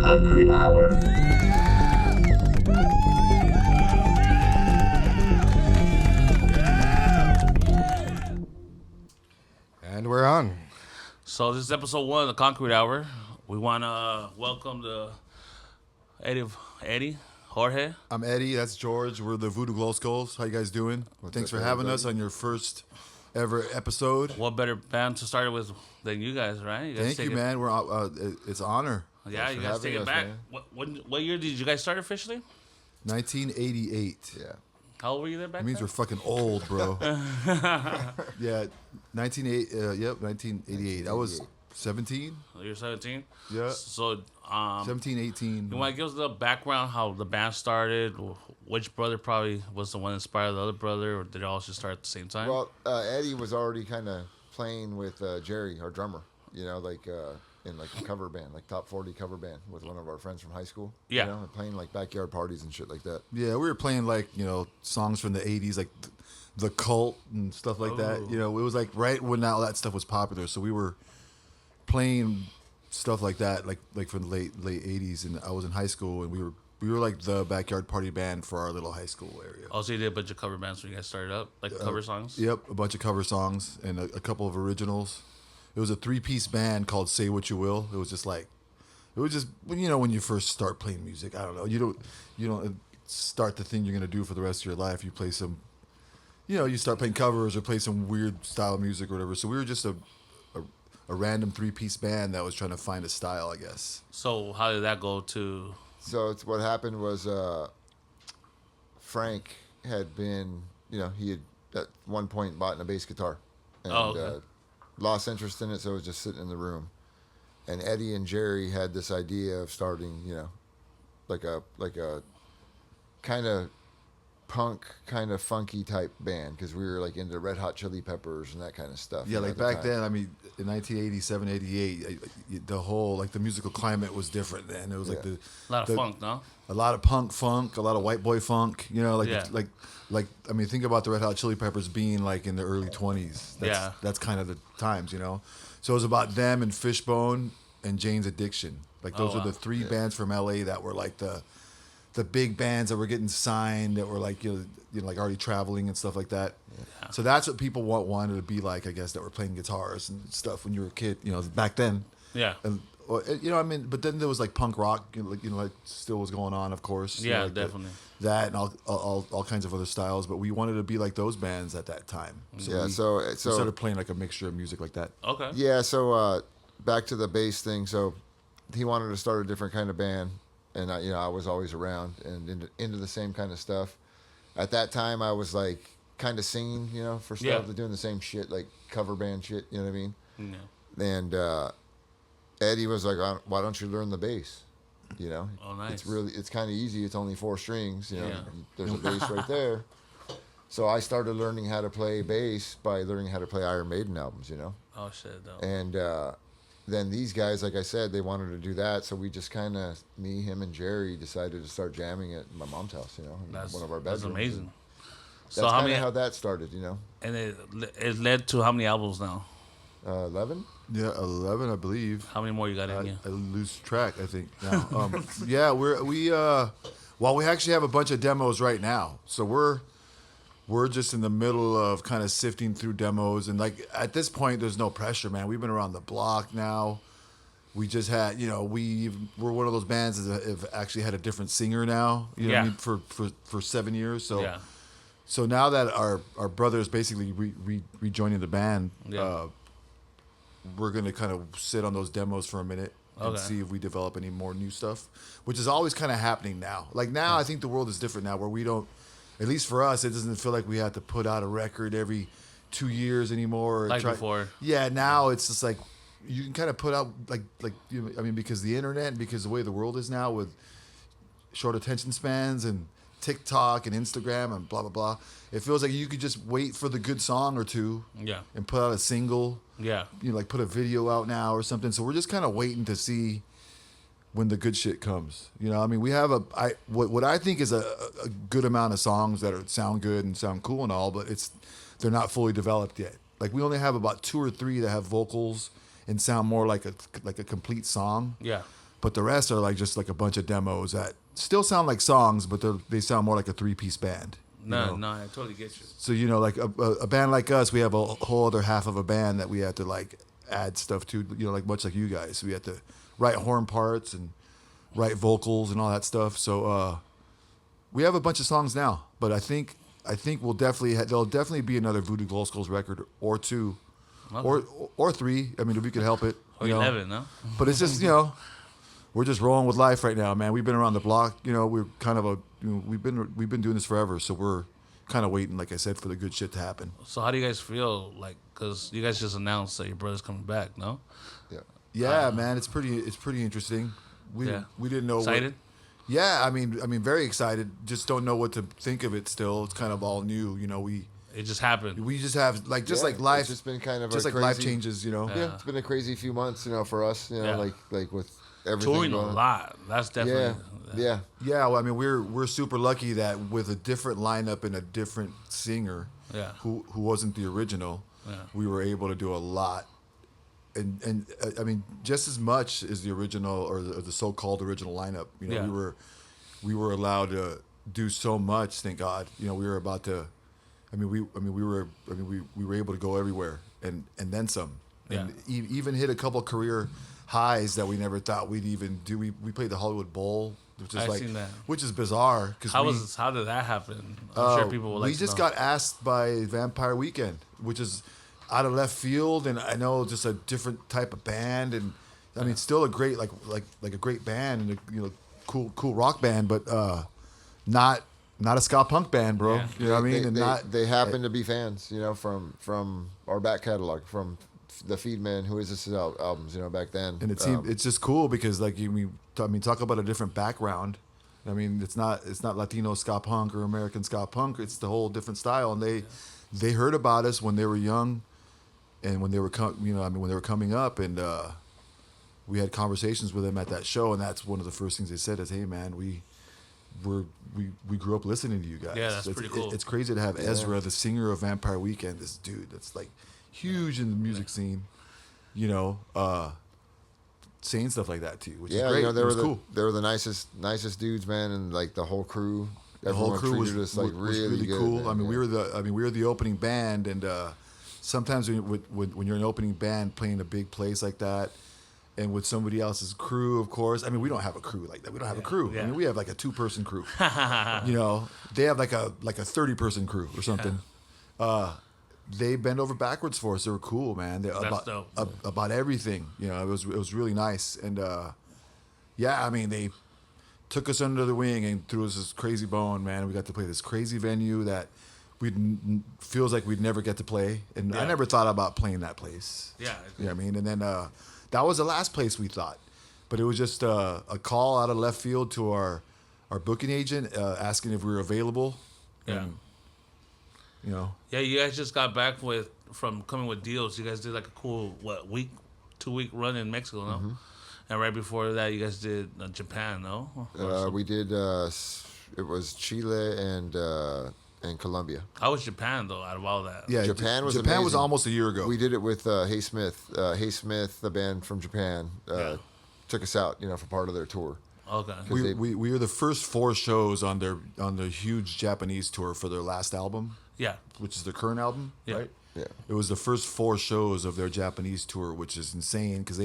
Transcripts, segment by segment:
Concrete Hour. And we're on. So this is episode 1 of the Concrete Hour. We want to welcome the Eddie, Jorge. I'm Eddie. That's George. We're the Voodoo Glow Skulls. How you guys doing? Thanks for having us on your first ever episode. What better band to start it with than you guys, right? You guys Thank you, man. We're it's an honor. Yeah, you guys take it back. What year did you guys start officially? 1988. Yeah. How old were you there back That means then? we're fucking old, bro. Yeah, 1988. I was 17. You're 17? Yeah. So, 17, 18. you want to give us a little background how the band started? Which brother probably was the one that inspired the other brother, or did it all just start at the same time? Well, Eddie was already kind of playing with Jerry, our drummer. You know, in like a cover band, like top 40 cover band with one of our friends from high school. Yeah. You know, and playing like backyard parties and shit like that. Yeah, we were playing like, songs from the 80s, like The Cult and stuff like that. You know, it was like right when all that stuff was popular. So we were playing stuff like that, like from the late 80s. And I was in high school, and we were like the backyard party band for our little high school area. Also, you did a bunch of cover bands when you guys started up, like cover songs? Yep, a bunch of cover songs and a couple of originals. It was a 3-piece band called Say What You Will. It was just when you first start playing music, I don't know, you don't start the thing you're gonna do for the rest of your life. You play some, you start playing covers or play some weird style of music or whatever. So we were just a random 3-piece band that was trying to find a style, I guess. So how did that go to? So what happened was Frank had been, he had at one point bought a bass guitar. And, okay. Lost interest in it, so it was just sitting in the room. And Eddie and Jerry had this idea of starting, like a kind of punk, kind of funky type band, because we were like into Red Hot Chili Peppers and that kind of stuff. Yeah, like back then, I mean, in 1987, 88, the whole, like, the musical climate was different then. It was like A lot of funk, no? a lot of funk, a lot of white boy funk, like I mean, think about the Red Hot Chili Peppers being like in the early 20s. That's kind of the times, So it was about them and Fishbone and Jane's Addiction. Like those were the 3 bands from LA that were like the big bands that were getting signed, that were like like already traveling and stuff like that. Yeah. So that's what people wanted to be like, I guess, that were playing guitars and stuff when you were a kid, back then. Yeah. And but then there was like punk rock, like still was going on, of course. Yeah, like definitely. That and all kinds of other styles, but we wanted to be like those bands at that time. So we started playing like a mixture of music like that. Okay. Yeah, so back to the bass thing. So he wanted to start a different kind of band, and I was always around and into the same kind of stuff. At that time, I was like kind of singing, for stuff, doing the same shit, like cover band shit. You know what I mean? Yeah. And Eddie was like, "Why don't you learn the bass?" Oh, nice. It's kind of easy. It's only 4 strings. There's a bass right there. So I started learning how to play bass by learning how to play Iron Maiden albums. Oh shit, though. And then these guys, like I said, they wanted to do that. So we just kind of, me, him, and Jerry decided to start jamming at my mom's house. In one of our bedrooms. That's amazing. That's kind of how that started. And it led to how many albums now? 11. Yeah, 11, I believe. How many more you got in you? I lose track, I think. Now. Yeah, we actually have a bunch of demos right now. So we're just in the middle of kind of sifting through demos, and like at this point, there's no pressure, man. We've been around the block now. We just had, we're one of those bands that have actually had a different singer now. You know what I mean? For 7 years. So Yeah. so now that our brother is basically rejoining the band. We're going to kind of sit on those demos for a minute and see if we develop any more new stuff, which is always kind of happening now. Like now, I think the world is different now, where we don't, at least for us, it doesn't feel like we have to put out a record every 2 years anymore. Like before. Yeah, now it's just like you can kind of put out because the internet and because the way the world is now with short attention spans and TikTok and Instagram and blah, blah, blah. It feels like you could just wait for the good song or two and put out a single. Yeah. Like put a video out now or something. So we're just kind of waiting to see when the good shit comes. I mean, we have what I think is a good amount of songs that sound good and sound cool and all, but they're not fully developed yet. Like we only have about 2 or 3 that have vocals and sound more like a complete song. Yeah. but the rest are like just like a bunch of demos that still sound like songs, but they sound more like a 3-piece band. No, I totally get you. So like a band like us, we have a whole other half of a band that we have to like add stuff to. Like much like you guys, we have to write horn parts and write vocals and all that stuff. So we have a bunch of songs now, but I think we'll definitely there'll definitely be another Voodoo Glow Skulls record or two, or three. I mean, if we could help it. Or 11, no? But it's just we're just rolling with life right now, man. We've been around the block. We're kind of we've been doing this forever, so we're kind of waiting, like I said, for the good shit to happen. So how do you guys feel? Like, because you guys just announced that your brother's coming back, no? Yeah, man. It's pretty interesting. We didn't know. Excited? Yeah, I mean, very excited. Just don't know what to think of it still. It's kind of all new, It just happened. We just have like life. It's just been kind of just like crazy, life changes, Yeah, it's been a crazy few months, for us, like with everything touring going a on. lot. That's definitely Yeah. Well, I mean, we're super lucky that with a different lineup and a different singer, who wasn't the original, we were able to do a lot. And I mean, just as much as the original or the so-called original lineup, we were allowed to do so much. Thank God, we were about to. We were able to go everywhere and then some, and even hit a couple career highs that we never thought we'd even do. We played the Hollywood Bowl, which is bizarre. How did that happen? I'm sure people will like. We just got asked by Vampire Weekend, which is out of left field, and I know just a different type of band, and I mean still a great like a great band and cool rock band, but not a ska punk band, bro. Yeah. You know what I mean? They happen to be fans, from our back catalog, from the Feedman, Who Is This albums, back then. And it's just cool because talk about a different background. I mean, it's not Latino ska punk or American ska punk. It's the whole different style, and they heard about us when they were young, and when they were when they were coming up, and we had conversations with them at that show, and that's one of the first things they said is, "Hey, man, we grew up listening to you guys." Yeah, that's pretty cool. It's crazy to have Ezra, the singer of Vampire Weekend, this dude that's like huge in the music scene, saying stuff like that to you, which is great. They were cool. They were the nicest dudes, man, and like the whole crew. The whole crew was really good, cool. Man, I mean, we were the opening band, and sometimes when you're an opening band playing a big place like that, and with somebody else's crew, of course. I mean, we don't have a crew like that. We don't have a crew. Yeah. I mean, we have like a 2-person crew. They have like a 30-person crew or something. They bent over backwards for us. They were cool, man. About everything. It was really nice. And I mean, they took us under the wing and threw us this crazy bone, man. We got to play this crazy venue that feels like we'd never get to play. And I never thought about playing that place. Yeah. You know what I mean? And then that was the last place we thought. But it was just a call out of left field to our booking agent asking if we were available. Yeah. And, Yeah, you guys just got back from coming with deals. You guys did like a cool 2-week run in Mexico, no? Mm-hmm. And right before that, you guys did Japan, no? We did. It was Chile and Colombia. How was Japan though? Out of all that, yeah, Japan was almost a year ago. We did it with Hey Smith. Hey Smith, the band from Japan, took us out, for part of their tour. Okay. We were the first 4 shows on their huge Japanese tour for their last album. Yeah. Which is their current album, right? Yeah. It was the first 4 shows of their Japanese tour, which is insane because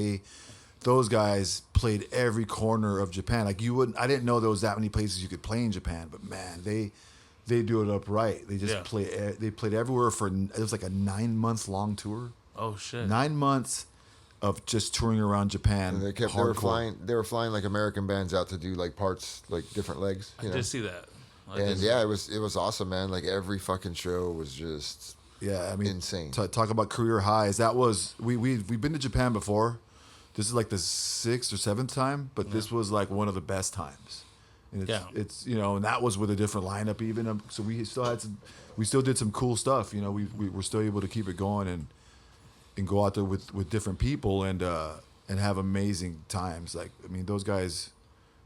those guys played every corner of Japan. Like I didn't know there was that many places you could play in Japan, but man, they do it up right. They just they played everywhere it was like a 9-month long tour. Oh shit. 9 months of just touring around Japan. And they were flying like American bands out to do like parts, like different legs. I did see that. It was awesome, man. Like every fucking show was just insane. Talk about career highs. That was we've been to Japan before. This is like the 6th or 7th time, but this was like one of the best times. And it's and that was with a different lineup even. So we still did some cool stuff. We were still able to keep it going and go out there with different people and have amazing times. Like I mean, those guys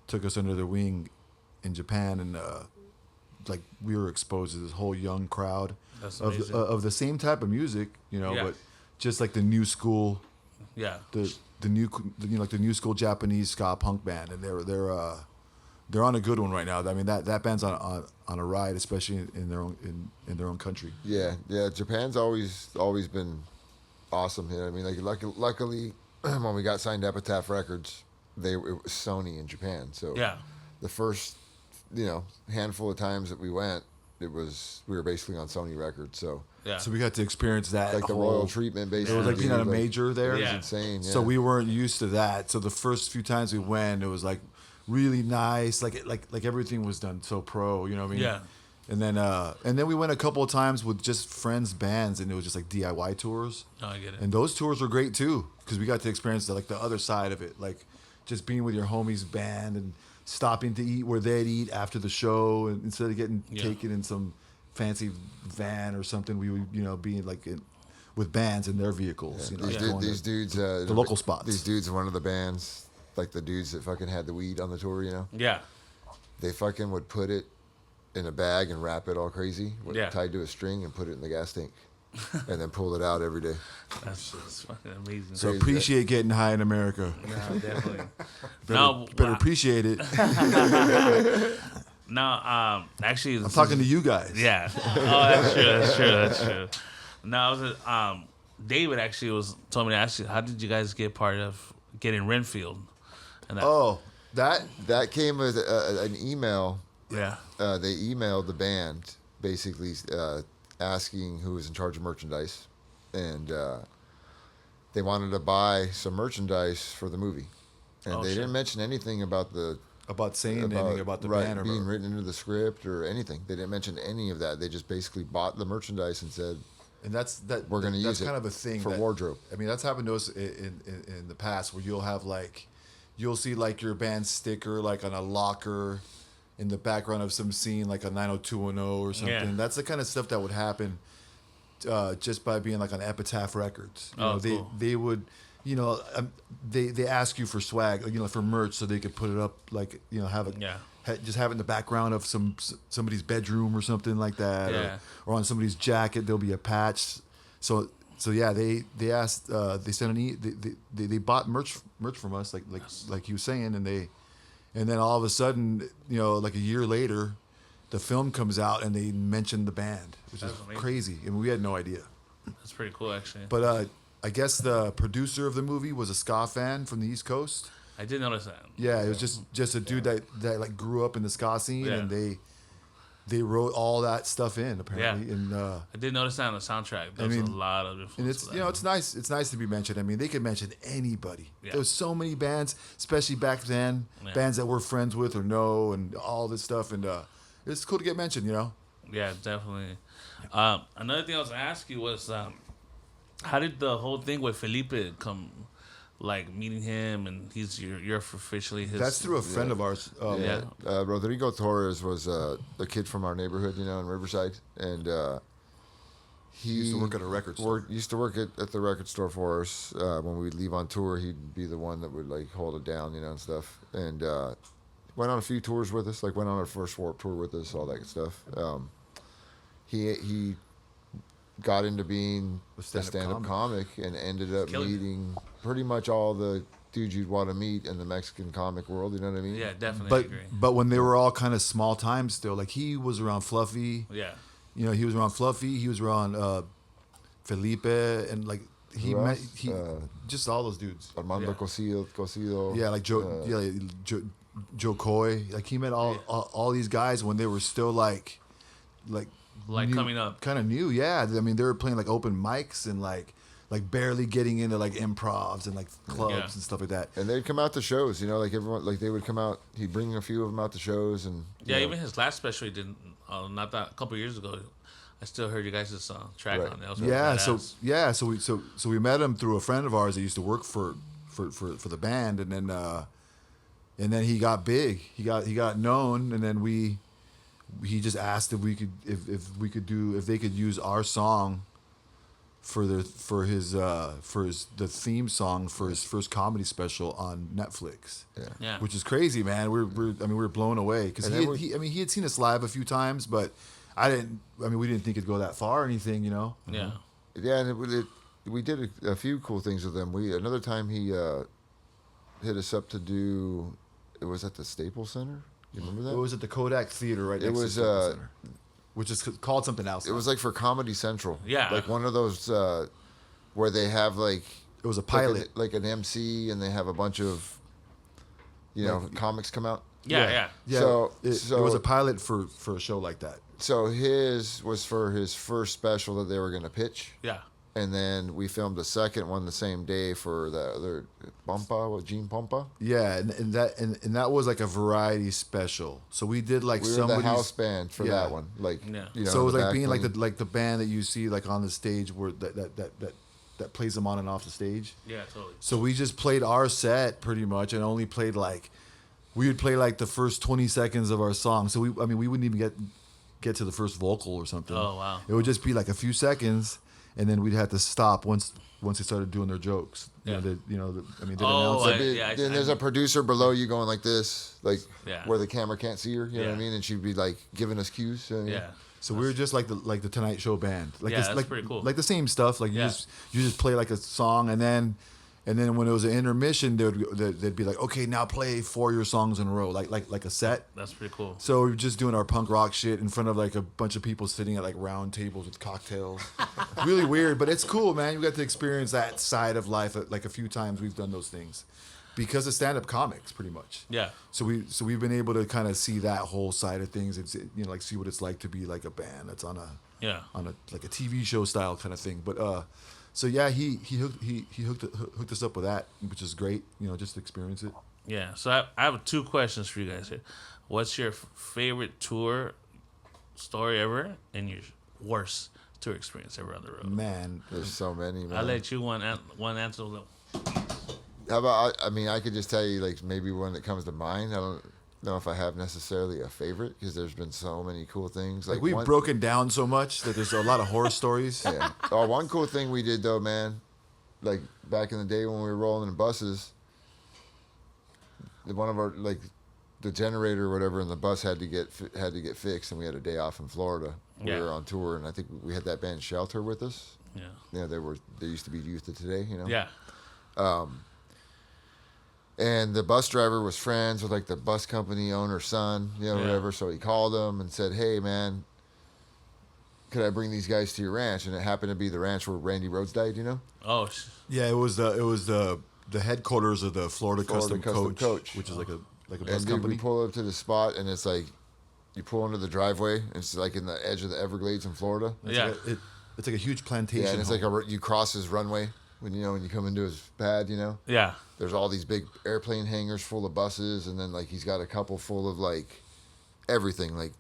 took us under their wing in Japan, and like we were exposed to this whole young crowd of the same type of music, but just like the new school the new like the new school Japanese ska punk band, and they're on a good one right now. I mean that band's on a ride, especially in their own country. Yeah. Japan's always been awesome. You know what I mean? Like luckily, when we got signed to Epitaph Records, it was Sony in Japan. So the first handful of times that we went, we were basically on Sony Records. So so we got to experience that, like the royal treatment. Basically, it was like being at a major there. It was insane. Yeah. So we weren't used to that. So the first few times we went, it was like really nice. Like everything was done so pro. You know what I mean? Yeah. And then we went a couple of times with just friends' bands, and it was just like DIY tours. Oh, I get it. And those tours were great too, because we got to experience the other side of it, like just being with your homies' band and stopping to eat where they'd eat after the show, and instead of getting taken in some fancy van or something, we would be with bands in their vehicles. Yeah. These dudes, the local spots. These dudes are one of the bands, like the dudes that fucking had the weed on the tour. Yeah. They fucking would put it in a bag and wrap it all crazy, tied to a string, and put it in the gas tank, and then pull it out every day. That's fucking amazing. So appreciate getting high in America. No, definitely. better appreciate it. No, actually, I'm talking to you guys. Yeah. Oh, that's true. No, I was David actually told me to ask you, how did you guys get part of getting Renfield? And that came with an email. Yeah. They emailed the band basically asking who was in charge of merchandise, and they wanted to buy some merchandise for the movie, and they didn't mention anything about anything about the band or being written into the script or anything. They didn't mention any of that. They just basically bought the merchandise and said, and we're going to use it. That's kind of a thing for wardrobe. I mean, that's happened to us in the past, where you'll see your band sticker on a locker in the background of some scene, like a 90210 or something. Yeah. That's the kind of stuff that would happen just by being on Epitaph Records. Cool. They would, they ask you for swag, for merch, so they could put it up, just have it in the background of somebody's bedroom or something like that, or on somebody's jacket there'll be a patch. So yeah, they asked, they sent they bought merch from us, like he was saying, and then all of a sudden, a year later, the film comes out and they mention the band, which is crazy. I mean, we had no idea. That's pretty cool, actually. But I guess the producer of the movie was a ska fan from the East Coast. I did notice that. Yeah, it was just a dude that grew up in the ska scene, and they wrote all that stuff in, apparently. And I did notice that on the soundtrack. There was a lot of influence. And it's nice. It's nice to be mentioned. I mean, they could mention anybody. Yeah. There was so many bands, especially back then, bands that we're friends with or know, and all this stuff. And it's cool to get mentioned. Yeah, definitely. Another thing I was going to ask you was, how did the whole thing with Felipe come? Meeting him, and you're officially his. That's through a friend of ours. Rodrigo Torres was a kid from our neighborhood, in Riverside, and he used to work at a record store. Used to work at the record store for us. When we'd leave on tour, he'd be the one that would hold it down, and stuff. And went on a few tours with us. Went on our first Warped tour with us, all that good stuff. He got into being a stand-up comic and ended up meeting pretty much all the dudes you'd want to meet in the Mexican comic world. You know what I mean? Yeah, definitely. But when they were all kind of small time still, he was around Fluffy. Yeah. He was around Fluffy. He was around Felipe, and just all those dudes. Armando Casillo. Yeah, Joe Coy. He met all these guys when they were still coming up, kind of new. Yeah, I mean, they were playing open mics and barely getting into improvs and clubs and stuff like that. And they'd come out to shows, everyone, they would come out. He'd bring a few of them out to shows, and even his last special he did not that a couple of years ago. I still heard you guys' track on it. So we met him through a friend of ours that used to work for the band, and then he got big. He got known, and then he just asked if they could use our song for the theme song for his first comedy special on Netflix. Yeah. Which is crazy, man. We're blown away because he had seen us live a few times, but we didn't think it'd go that far or anything, Yeah. Yeah, and we did a few cool things with him. Another time he hit us up to do. It was at the Staples Center. You remember that? It was at the Kodak Theater right next to the Staples Center, which is called something else. It was like for Comedy Central. Yeah. Like one of those where they have like. It was a pilot, like an MC, and they have a bunch of, comics come out. Yeah. So it was a pilot for a show like that. So his was for his first special that they were going to pitch. Yeah. And then we filmed the second one the same day for the other Gene Pompa. Yeah, and that was like a variety special. So we did like we were the house band for that one. Like so it was like being like the band that you see like on the stage where that plays them on and off the stage. Yeah, totally. So we just played our set pretty much and only played we would play like the first 20 seconds of our song. So we wouldn't even get to the first vocal or something. Oh wow. It would just be like a few seconds. And then we'd have to stop once they started doing their jokes. Yeah. They'd announce it. Then there's a producer below you going like this, like where the camera can't see her. You know what I mean? And she'd be like giving us cues. Yeah. So we were just like the Tonight Show band. That's pretty cool. Like the same stuff. Like you just play like a song, and then when it was an intermission, they'd be like, okay, now play 4 of your songs in a row, like a set. That's pretty cool. So we were just doing our punk rock shit in front of like a bunch of people sitting at like round tables with cocktails. Really weird, but it's cool, man. You got to experience that side of life. Like a few times we've done those things because of stand-up comics, pretty much. Yeah. So we've been able to kind of see that whole side of things. It's like see what it's like to be like a band that's on a like a TV show style kind of thing. But so yeah, he hooked us up with that, which is great. Just to experience it. Yeah. So I have 2 questions for you guys here. What's your favorite tour story ever, and your worst tour experience ever on the road? Man, there's so many. Man. I'll let you one answer them. How about I could just tell you like maybe one that comes to mind. I don't know if I have necessarily a favorite because there's been so many cool things. Like we've broken down so much that there's a lot of horror stories. Yeah. Oh, one cool thing we did though, man. Like back in the day when we were rolling in buses, one of our the generator or whatever in the bus had to get fixed, and we had a day off in Florida. We were on tour, and I think we had that band Shelter with us. Yeah. Yeah, they used to be Youth of Today, Yeah. And the bus driver was friends with like the bus company owner's son, whatever. So he called him and said, "Hey, man, could I bring these guys to your ranch?" And it happened to be the ranch where Randy Rhoads died. Oh. Yeah, it was the headquarters of the Florida Custom Coach, which is like a bus company. We pull up to the spot, and it's like you pull into the driveway. And it's like in the edge of the Everglades in Florida. It's like a huge plantation. Yeah, and it's like you cross his runway when you come into his pad. Yeah. There's all these big airplane hangars full of buses, and then like he's got a couple full of like everything, like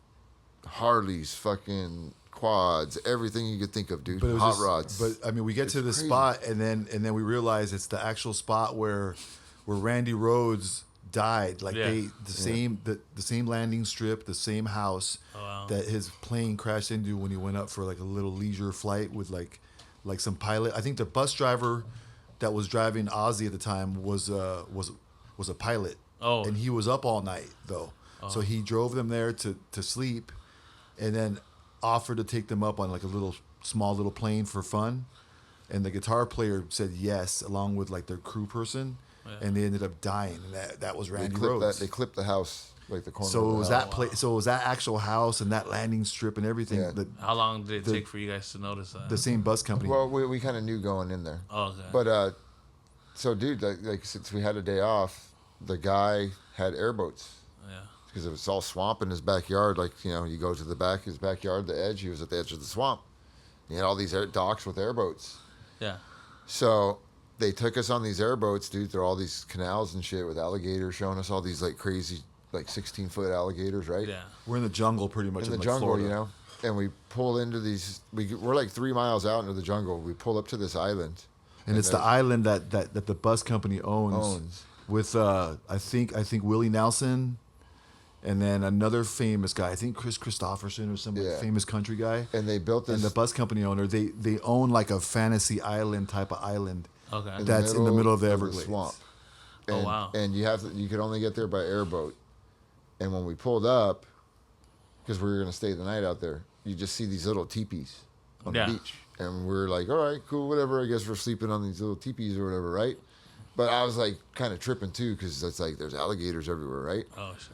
Harleys, fucking quads, everything you could think of, dude. Hot rods. But I mean, we get to the spot, and then we realize it's the actual spot where Randy Rhoads died. Like the same landing strip, the same house that his plane crashed into when he went up for like a little leisure flight with like some pilot. I think the bus driver that was driving Ozzy at the time was a pilot. Oh. And he was up all night though. Oh. So he drove them there to sleep, and then offered to take them up on like a small little plane for fun. And the guitar player said yes, along with like their crew person, and they ended up dying. And that was Randy Rhoads. They clipped the house, like the corner. So it was that place. So it was that actual house and that landing strip and everything. Yeah. How long did it take for you guys to notice that? The same bus company. Well, we kind of knew going in there. Oh, okay. But so dude, like since we had a day off, the guy had airboats. Yeah. Because it was all swamp in his backyard. Like you go to the back of his backyard, the edge. He was at the edge of the swamp. He had all these docks with airboats. Yeah. So they took us on these airboats, dude, through all these canals and shit with alligators, showing us all these like crazy, like 16-foot alligators, right? Yeah. We're in the jungle pretty much. In the jungle, Florida. And we pull into these. We're like 3 miles out into the jungle. We pull up to this island. And it's the island that the bus company owns. With I think Willie Nelson, and then another famous guy. I think Chris Christopherson or some famous country guy. And they built this. And the bus company owner, they own like a fantasy island type of island. Okay. That's in the middle of the Everglades. Swamp. And, wow. And you could only get there by airboat. And when we pulled up, because we were going to stay the night out there, you just see these little teepees. on the beach. And we're like, all right, cool, whatever. I guess we're sleeping on these little teepees or whatever, right? But I was like kind of tripping too because it's like there's alligators everywhere, right? Oh, shit.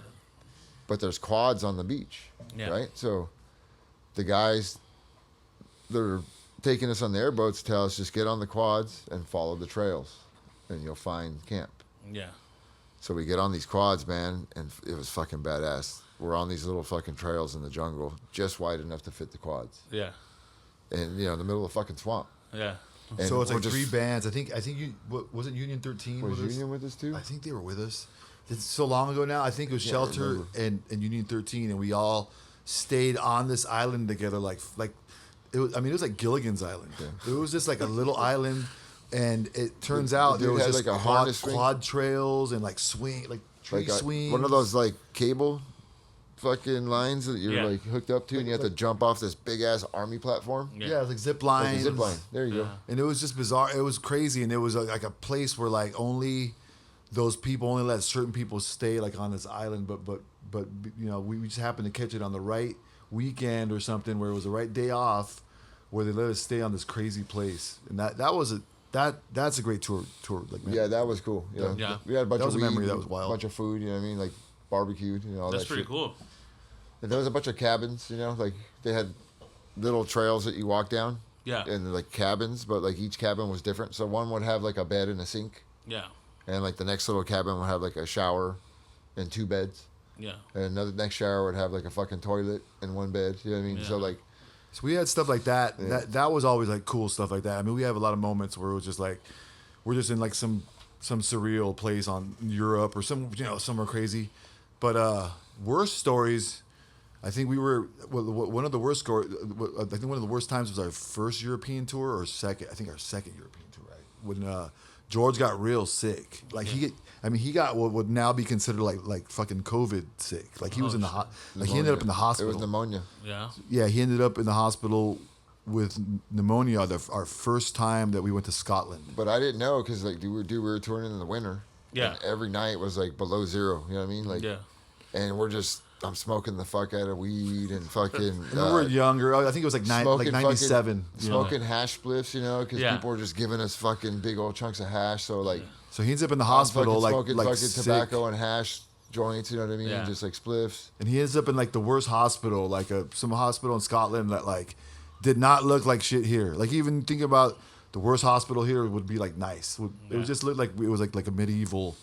But there's quads on the beach, right? So the guys that are taking us on their boats tell us just get on the quads and follow the trails and you'll find camp. Yeah. So we get on these quads, man, and it was fucking badass. We're on these little fucking trails in the jungle, just wide enough to fit the quads. Yeah. And, in the middle of the fucking swamp. Yeah. And so it's like three bands. I think you wasn't Union 13 was with us? Union with us too? I think they were with us. It's so long ago now. I think it was Shelter and Union 13, and we all stayed on this island together. Like it was. I mean, it was like Gilligan's Island. Yeah. It was just like a little island, and it turns out there was just like quad trails and like tree swings. One of those like cable fucking lines that you're like hooked up to, and you have to jump off this big ass army platform. Yeah, it was like zip line. Zip line. There you go. And it was just bizarre. It was crazy, and it was like a place where like only those people only let certain people stay like on this island. But we just happened to catch it on the right weekend or something where it was the right day off, where they let us stay on this crazy place, and that's a great tour. Like yeah, that was cool. Yeah, we had a bunch of memory that was wild. A bunch of food. You know what I mean? Like barbecued. All that's that pretty shit. Cool. And there was a bunch of cabins, like they had little trails that you walk down. Yeah. And like cabins, but like each cabin was different. So one would have like a bed and a sink. Yeah. And like the next little cabin would have like a shower and 2 beds. Yeah. And another next shower would have like a fucking toilet and 1 bed. You know what I mean? Yeah. So we had stuff like that. Yeah. That was always like cool stuff like that. I mean, we have a lot of moments where it was just like we're just in like some surreal place on Europe or somewhere crazy. But worst stories, I think we were one of the worst stories. I think one of the worst times was our first European tour or second. I think our second European tour, right? When George got real sick, like he got what would now be considered like fucking COVID sick. Like he was in the he ended up in the hospital. It was pneumonia. Yeah. Yeah, he ended up in the hospital with pneumonia. Our first time that we went to Scotland. But I didn't know because we were touring in the winter. Yeah. And every night was like below 0. You know what I mean? Like. Yeah. And I'm smoking the fuck out of weed and fucking. And we were younger. I think it was like 97. Smoking hash spliffs, because people were just giving us fucking big old chunks of hash. So so he ends up in the hospital, smoking fucking sick. tobacco and hash joints. You know what I mean? Yeah. Just like spliffs. And he ends up in like the worst hospital, like some hospital in Scotland that like did not look like shit here. Like even think about the worst hospital here would be like nice. It would just look like it was like a medieval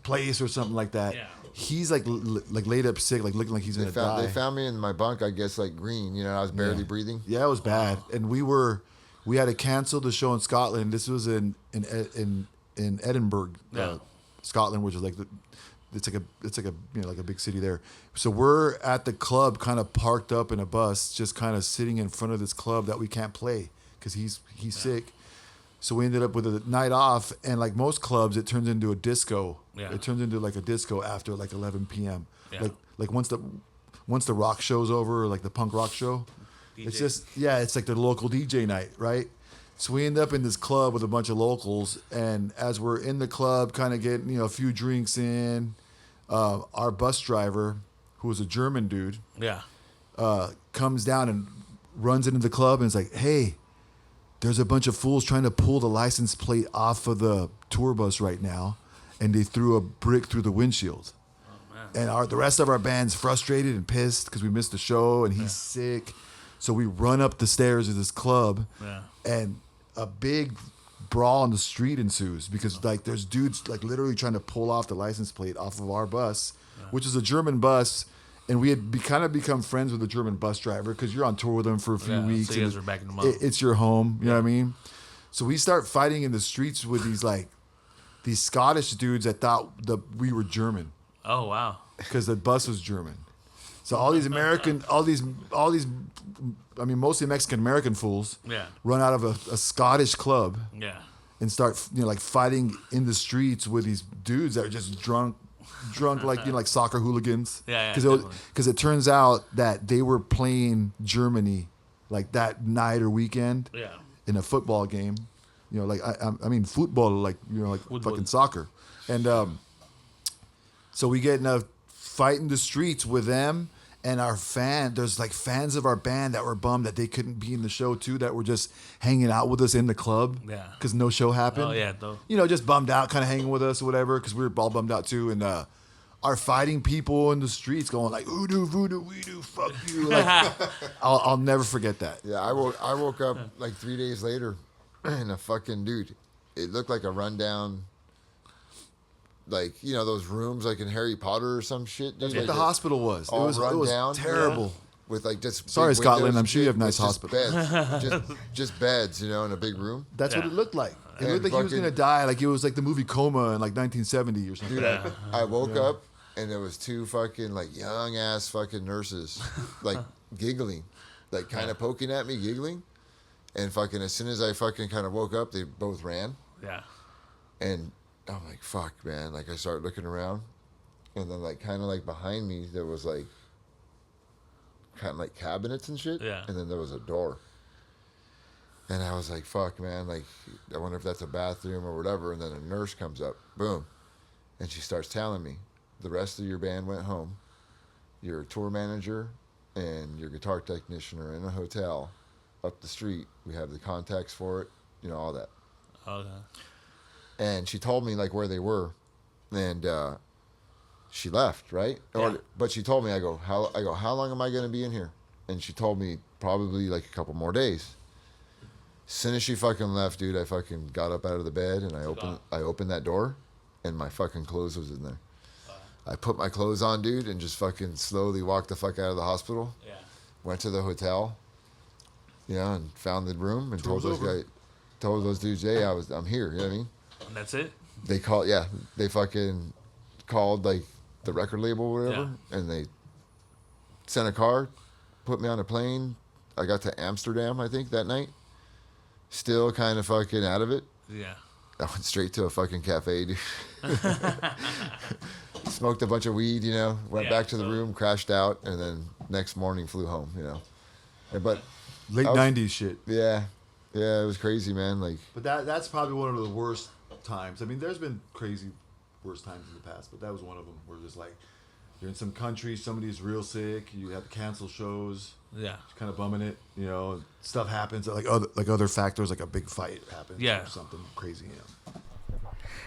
place or something like that. Yeah. He's like laid up sick, like looking like he's gonna die. They found me in my bunk, I guess, like green. I was barely breathing. Yeah, it was bad, and we had to cancel the show in Scotland. This was in Edinburgh, Scotland, which is like it's like a big city there. So we're at the club, kind of parked up in a bus, just kind of sitting in front of this club that we can't play because he's sick. So we ended up with a night off, and like most clubs, it turns into a disco. Yeah. It turns into like a disco after like 11 p.m. Yeah. Like once the rock show's over, or like the punk rock show, DJ. it's just it's like the local DJ night, right? So we end up in this club with a bunch of locals, and as we're in the club, kind of getting a few drinks in, our bus driver, who was a German dude, comes down and runs into the club and is like, "Hey, there's a bunch of fools trying to pull the license plate off of the tour bus right now, and they threw a brick through the windshield." Oh, man. And the rest of our band's frustrated and pissed because we missed the show, and he's sick. So we run up the stairs of this club, and a big brawl on the street ensues because like there's dudes like literally trying to pull off the license plate off of our bus, which is a German bus. And we had kind of become friends with the German bus driver because you're on tour with him for a few weeks. So you guys were backing him up. It's your home, you know what I mean? So we start fighting in the streets with these Scottish dudes that thought that we were German. Oh wow! Because the bus was German. So all these mostly Mexican American fools run out of a Scottish club and start fighting in the streets with these dudes that are just drunk like soccer hooligans. Because it turns out that they were playing Germany like that night or weekend in a football game. I mean football like fucking soccer. And so we get in a fight in the streets with them And there's like fans of our band that were bummed that they couldn't be in the show too, that were just hanging out with us in the club. Yeah. Because no show happened. Oh, yeah. Though. You know, just bummed out, kind of hanging with us or whatever, because we were all bummed out too. And are fighting people in the streets going like, voodoo, we do, fuck you. Like, I'll never forget that. Yeah, I woke up like 3 days later and a fucking dude. It looked like a rundown, like, you know, those rooms like in Harry Potter or some shit. That's Dude, what the hospital was. It was down, terrible. With like just sorry, Scotland. windows I'm sure you have nice just hospitals. Beds, just beds, you know, in a big room. That's what it looked like. It And looked like he was fucking- gonna die. Like it was like the movie Coma in like 1970 or something. Dude, I woke up and there was two fucking like young ass fucking nurses, like giggling, like kind of poking at me, giggling, and fucking as soon as I fucking kind of woke up, they both ran. Yeah. And I'm like, fuck, man. Like, I started looking around. And then, like, kind of like behind me, there was, like, kind of like cabinets and shit. Yeah. And then there was a door. And I was like, fuck, man. Like, I wonder if that's a bathroom or whatever. And then a nurse comes up. Boom. And she starts telling me, the rest of your band went home. Your tour manager and your guitar technician are in a hotel up the street. We have the contacts for it. You know, all that. Okay. And she told me like where they were, and she left, right? Yeah. But she told me, I go, how long am I going to be in here? And she told me probably like a couple more days. As soon as she fucking left, dude, I fucking got up out of the bed and I opened that door, and my fucking clothes was in there. I put my clothes on, dude, and just fucking slowly walked the fuck out of the hospital. Yeah. Went to the hotel, you know, and found the room and told those dudes, hey, I'm here. You know what I mean? And that's it? They fucking called like the record label or whatever, and they sent a car, put me on a plane. I got to Amsterdam, I think, that night. Still kind of fucking out of it. Yeah. I went straight to a fucking cafe, dude. Smoked a bunch of weed, you know, went back to the room, crashed out, and then next morning flew home, you know. But Late 90s shit. Yeah, it was crazy, man. Like, But that's probably one of the worst times. I mean, there's been crazy worse times in the past, but that was one of them where just like you're in some country, somebody's real sick, you have to cancel shows. Yeah. It's kind of bumming it, you know. Stuff happens, like other factors, like a big fight happens, or something crazy. You know.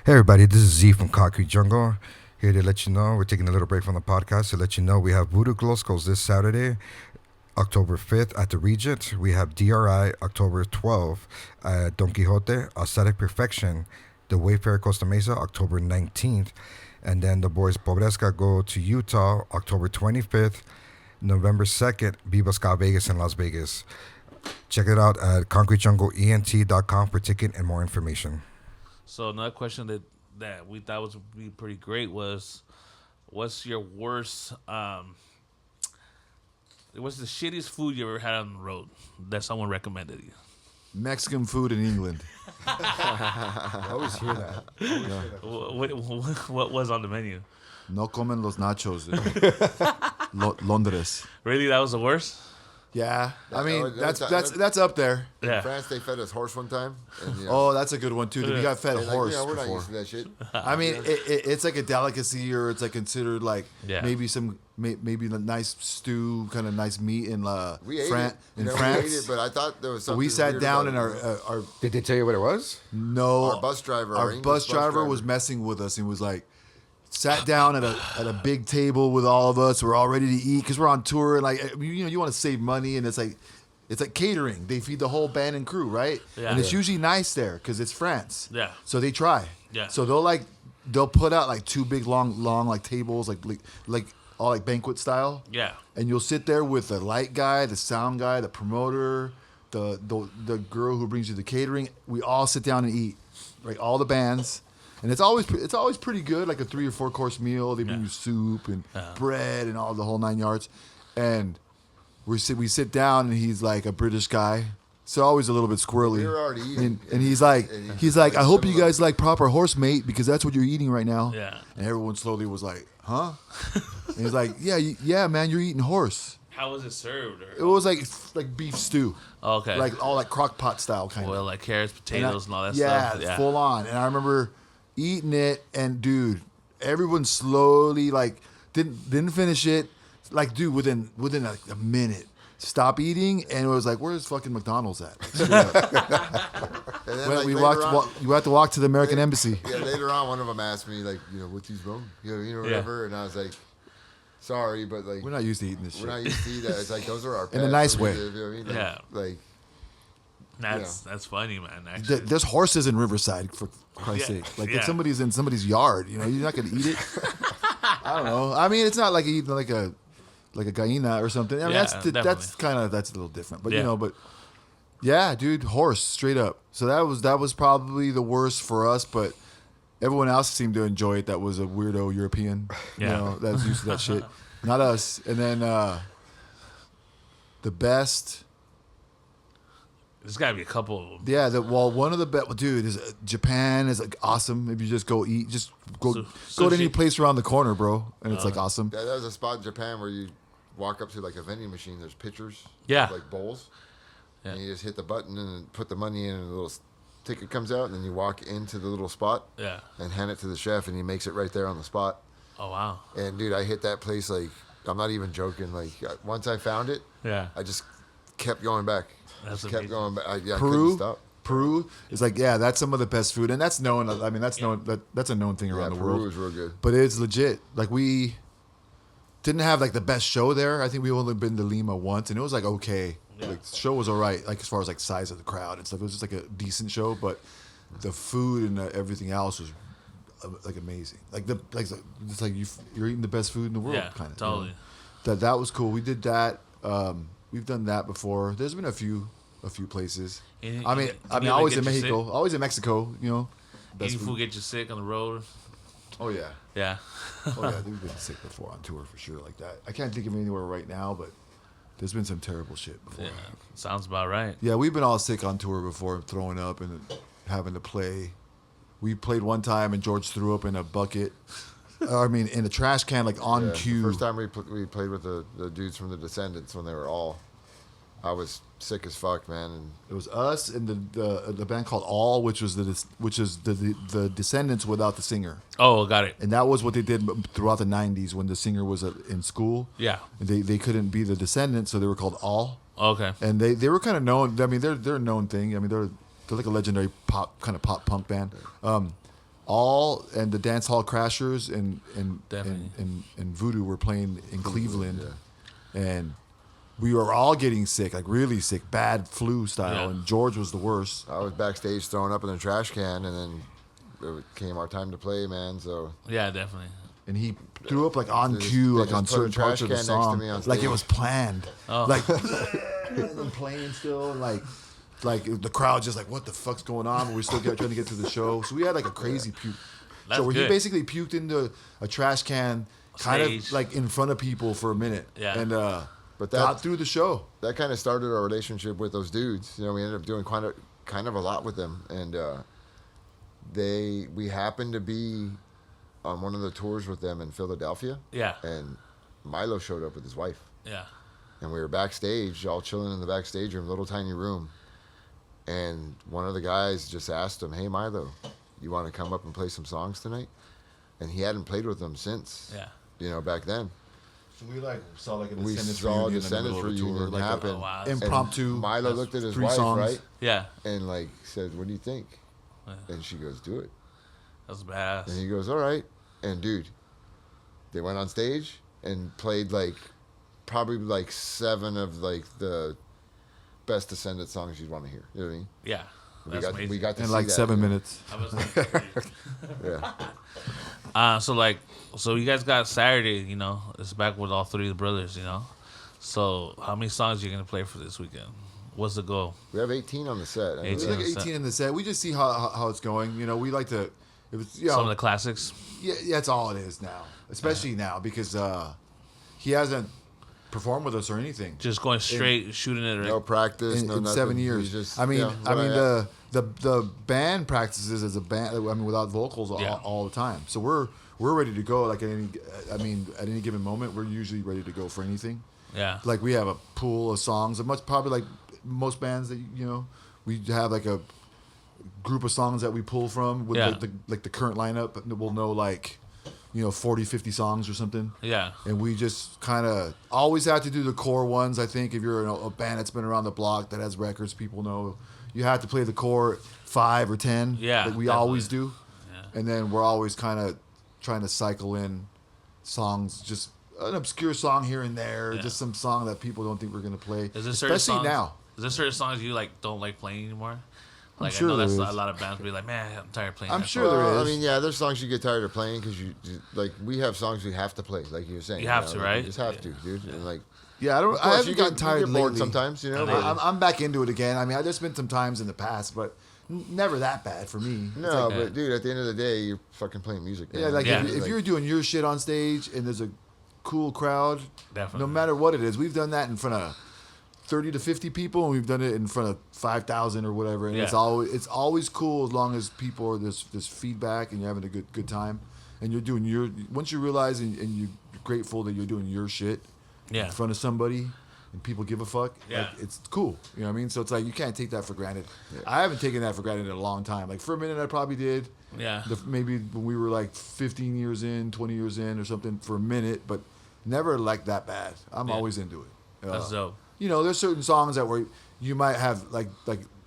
Hey everybody, this is Z from Concrete Jungle. Here to let you know, we're taking a little break from the podcast to let you know we have Voodoo Glow Skulls this Saturday, October 5th at the Regent. We have DRI October 12th at Don Quixote, Aesthetic Perfection, the Wayfarer Costa Mesa October 19th. And then the boys Pobresca go to Utah October 25th, November 2nd, Viva Ska Vegas in Las Vegas. Check it out at concretejungleent.com for ticket and more information. So another question that we thought would be pretty great was, what's your worst, what's the shittiest food you ever had on the road that someone recommended you? Mexican food in England. I always hear that. What was on the menu? No comen los nachos. Londres. Really, that was the worst? Yeah, I mean that's that's up there. In Yeah. France, they fed us horse one time. And, you know, Oh, that's a good one too. Dude. You got fed and, like, horse you know, we're not before. used to that shit. I mean, it's like a delicacy, or it's like considered like maybe some maybe a nice stew, kind of nice meat in We ate France. it. In You know, France, we ate it, but I thought there was something. we sat weird down about and it. our Did they tell you what it was? no Our bus driver, our our bus English driver was messing with us and was like. Sat down at a big table with all of us. We're all ready to eat because we're on tour. And like you want to save money, and it's like catering. They feed the whole band and crew, right? Yeah. And it's usually nice there because it's France. Yeah. So they try. Yeah. So they'll put out like two big long like tables like all like banquet style. Yeah. And you'll sit there with the light guy, the sound guy, the promoter, the girl who brings you the catering. We all sit down and eat, right? All the bands. And it's always pretty good, like a 3 or 4 course meal. They bring you soup and bread and all the whole 9 yards. And we sit down, and he's like a British guy, so always a little bit squirrely. We were already eating. And he's like, I hope you guys like proper horse meat because that's what you're eating right now. Yeah. And everyone slowly was like, huh? And he's like, yeah, man, you're eating horse. How was it served? It was like beef stew. Okay. Like all like crock pot style kind of. Well, like carrots, potatoes, and all that yeah, stuff. Yeah, full on. And I remember eating it, and dude, everyone slowly like didn't finish it. Like, dude, within like a minute, stop eating, and it was like, where's fucking McDonald's at? And then, When like, we later walked, on- you had to walk to the American Embassy. Yeah, later on, one of them asked me, like, what's these wrong? Whatever. And I was like, sorry, but, like, We're not used to eating this shit. we're not used to eat that. It's like, those are our pets. In a nice We way. live, you know what I mean? Yeah. Like, That's funny, man. Actually, There's horses in Riverside, for Christ's sake. Like, Yeah. if somebody's in somebody's yard, you're not going to eat it. I don't know. I mean, it's not like eating like a gallina or something. I mean, Yeah, that's definitely. that's a little different. But, Yeah. but yeah, dude, horse, straight up. So that was probably the worst for us, but everyone else seemed to enjoy it. That was a weirdo European. Yeah. That was used to that shit. Not us. And then the best... there's got to be a couple of them. Yeah, one of the best, dude, is Japan is like awesome. If you just go eat, just go to any Sushi. place around the corner, bro, and it's like awesome. that was a spot in Japan where you walk up to, like, a vending machine. There's pitchers. Yeah. Like bowls. Yeah. And you just hit the button and put the money in, and a little ticket comes out, and then you walk into the little spot. Yeah. And hand it to the chef, and he makes it right there on the spot. Oh wow. And, dude, I hit that place, like, I'm not even joking. Like, once I found it, Yeah. I just kept going back. That's Just kept amazing. going back. I couldn't stop. Peru is like, yeah, that's some of the best food, and that's known. I mean, that's known. That's a known thing Yeah, around the Peru world. was real good. But it's legit. Like, we didn't have like the best show there. I think we only been to Lima once, and it was like okay. Yeah. Like, the show was alright. Like, as far as like size of the crowd and stuff, it was just like a decent show. But the food and everything else was like amazing. Like it's like you're eating the best food in the world. Yeah, kind of totally. That was cool. We did that. We've done that before. There's been a few places. Any- I mean, any always get in you Mexico. sick? Always in Mexico. Any Best food get you sick on the road? Oh yeah. Yeah. Oh yeah. We've been sick before on tour for sure like that. I can't think of anywhere right now, but there's been some terrible shit before. Yeah. Sounds about right. Yeah, we've been all sick on tour before, throwing up and having to play. We played one time and George threw up in a bucket. I mean, in a trash can, like on cue. The first time we played with the dudes from the Descendants when they were all, I was sick as fuck, man. And It was us and the band called All, which is the Descendants without the singer, Oh, got it. and that was what they did throughout the '90s when the singer was in school. Yeah. And they couldn't be the Descendants, so they were called All, Okay. and they were kind of known. I mean, they're a known thing. I mean, they're like a legendary pop punk band. All and the Dance Hall Crashers and Definitely. and Voodoo were playing in Cleveland, and we were all getting sick, like really sick, bad flu style, Yeah. and George was the worst. I was backstage throwing up in the trash can, and then it came our time to play, man. So Yeah, definitely. And he threw up like on They just- cue, they like just on put a certain trash parts of the can next to song, me on like it stage. was planned, Oh. like and then playing still, and like the crowd just like, what the fuck's going on? But we're still trying to get through the show, so we had like a crazy puke. That's So where he good. basically puked into a trash can, kind Stage. of like in front of people for a minute, Yeah. and But got that through the show. that kind of started our relationship with those dudes. You know, we ended up doing kind of a lot with them, and we happened to be on one of the tours with them in Philadelphia. Yeah. And Milo showed up with his wife, Yeah. and we were backstage, all chilling in the backstage room, little tiny room. And one of the guys just asked him, "Hey, Milo, you want to come up and play some songs tonight?" And he hadn't played with them since. Yeah. You know, back then. So we like saw like a We Descendants saw reunion in the Descendants middle of a tour, reunion like a happen. Oh, wow. And impromptu. Milo looked at his 3 wife, songs. right? Yeah. And like said, "What do you think?" Yeah. And she goes, "Do it." That's badass. And he goes, "All right." And dude, they went on stage and played like probably like 7 of like the best Descendant songs you'd want to hear. You know what I mean? Yeah. We That's got amazing. we got to in see like that, 7 you know? minutes. I was Yeah. so you guys got Saturday, you know, it's back with all 3 of the brothers, you know. So how many songs are you gonna play for this weekend? What's the goal? We have 18 on the set. I mean, 18. We like 18 in the set. We just see how it's going. You know, we like to. It was, you know, Some of the classics. yeah, that's all it is now, especially now because he hasn't performed with us or anything Just going straight, shooting it. no practice, in, no in nothing. 7 We years. just- I mean, yeah, I mean yeah. the band practices as a band. I mean, without vocals Yeah. all the time. So we're ready to go. Like at any given moment, we're usually ready to go for anything. Yeah. Like we have a pool of songs, and probably like most bands that you know, we have like a group of songs that we pull from with Yeah. the current lineup. We'll know like, 40, 50 songs or something. Yeah. And we just kind of always have to do the core ones. I think if you're a band that's been around the block that has records, people know you have to play the core 5 or 10. Yeah. Like we definitely. always do. Yeah. And then we're always kind of trying to cycle in songs, just an obscure song here and there, just some song that people don't think we're going to play. Is there certain especially songs, now. Is there certain songs you like don't like playing anymore? Like sure I know that's there a is. lot of bands be like, man, I'm tired of playing. I'm that sure song." there Well, is. I mean, yeah, there's songs you get tired of playing because like we have songs we have to play, like you were saying. You have to, like, right? You just have to, dude. And like, Yeah, I of course, haven't gotten tired you get bored lately. sometimes, I know. but I'm back into it again. I mean, there's been some times in the past, but never that bad for me. no, okay. but dude, at the end of the day, you're fucking playing music. Man. Yeah, like Yeah. if you're doing your shit on stage and there's a cool crowd, Definitely. no matter what it is, we've done that in front of 30 to 50 people, and we've done it in front of 5,000 or whatever. And Yeah. it's always cool as long as people are there's feedback and you're having a good time, and you're doing your once you realize and you're grateful that you're doing your shit Yeah. in front of somebody. And people give a fuck. Yeah. Like, it's cool. You know what I mean? So it's like you can't take that for granted. I haven't taken that for granted in a long time. Like for a minute, I probably did. Yeah. Maybe when we were like 15 years in, 20 years in, or something for a minute, but never like that bad. I'm Yeah. always into it. That's dope. There's certain songs that where you might have like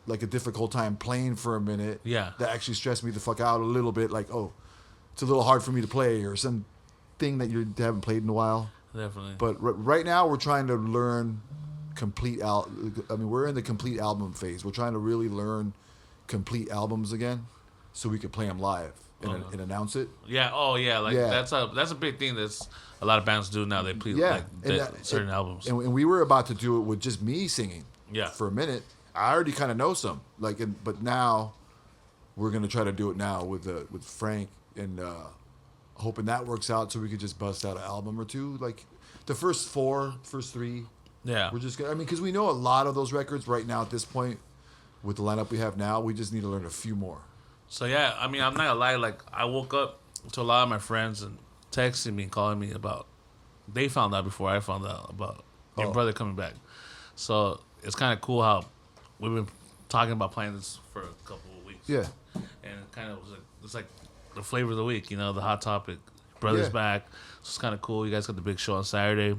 a difficult time playing for a minute. Yeah. That actually stress me the fuck out a little bit. Like, oh, it's a little hard for me to play, or some thing that you haven't played in a while. Definitely. But right now, we're trying to learn we're in the complete album phase. We're trying to really learn complete albums again, so we can play them live and announce it. Yeah. Oh, yeah. Like Yeah. that's a big thing. That's a lot of bands do now. They play Yeah, certain albums. And we were about to do it with just me singing. Yeah. For a minute, I already kind of know some. But now we're gonna try to do it now with Frank and hoping that works out, so we could just bust out an album or two. Like the first 3. Yeah. We're just gonna. I mean, because we know a lot of those records right now at this point, with the lineup we have now. We just need to learn a few more. So yeah, I mean, I'm not gonna lie. Like, I woke up to a lot of my friends and texting me and calling me about. They found out before I found out about your brother coming back. So it's kind of cool how we've been talking about playing this for a couple of weeks. Yeah. And it kind of was like it's like the flavor of the week, the hot topic. Brother's back. So it's kind of cool. You guys got the big show on Saturday.